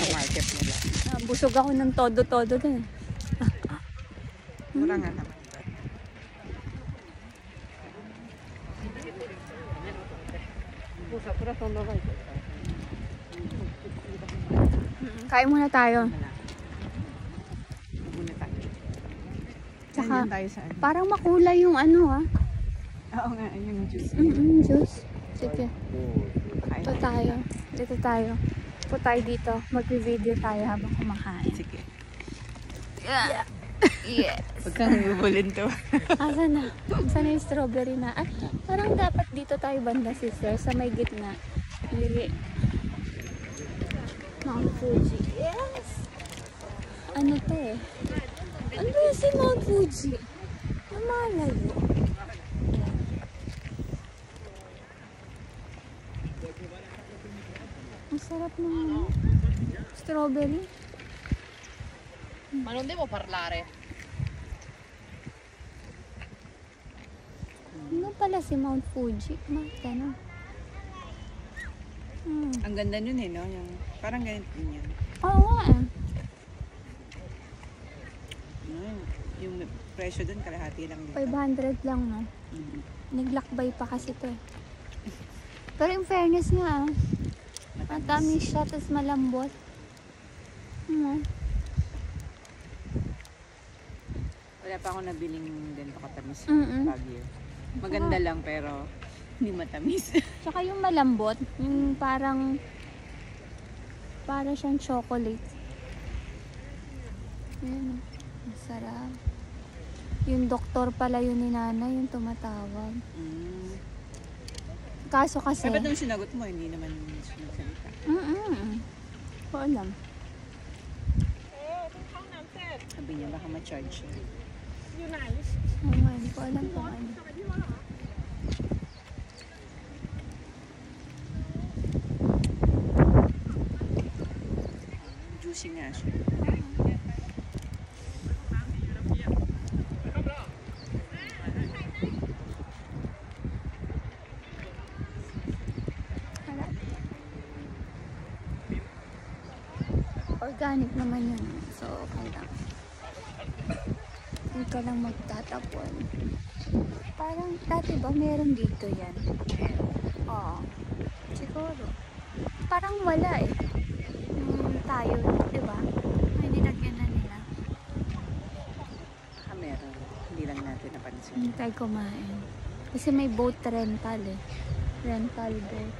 sa market nila. Busog ako ng todo-todo din. Mura nga naman. Kain muna tayo. Muna tayo. Tsaka, Nandyan tayo sa ano. parang makulay yung ano ah. Oo nga, yung juice. Juice. Sige. Kain Ito tayo. Dito tayo. Upo tayo dito. Mag-video tayo habang kumakain. Sige. Yeah. Yes. Huwag kang bubulin to. Asan na? Asan na yung strawberry na? Ay, parang dapat dito tayo banda, sister. Sa may gitna. Lili. Mount Fuji. Yes! Ano to eh? Ano ba si Mount Fuji? Namalayo. Ang sarap ng strawberry. Ma non devo parlare. Ano pala si Mount Fuji? Ganun. Ang ganda nun eh, no? Yung, parang ganito din yan. Oo nga eh. Yung presyo dun, kalahati lang dito. 500 lang no? Naglakbay pa kasi to eh. Pero in fairness nga matamis siya, tapos malambot. Wala pa ako nabiling ganito katamis yung Baguio. Maganda lang pero hindi matamis. Tsaka yung malambot, yung parang siyang chocolate. Ayan, masarap. Yung doktor pala yun ni nanay, yung tumatawag. Kaso kasi... Ba't nung sinagot mo, hindi naman sinasalita? Ko alam. Sabi niya, baka ma-charge siya. Hindi ko alam kung ano. Juicy nga siya. Organic naman yun. So, okay lang. Hindi ka lang magtatapon. Parang, dati ba meron dito yan? Oo. Siguro. Parang wala eh. Tayo, diba? Ay, nilagyan na nila. Meron. Hindi lang natin napansin. Hindi tayo kumain. Kasi may boat rental eh. Rental boat.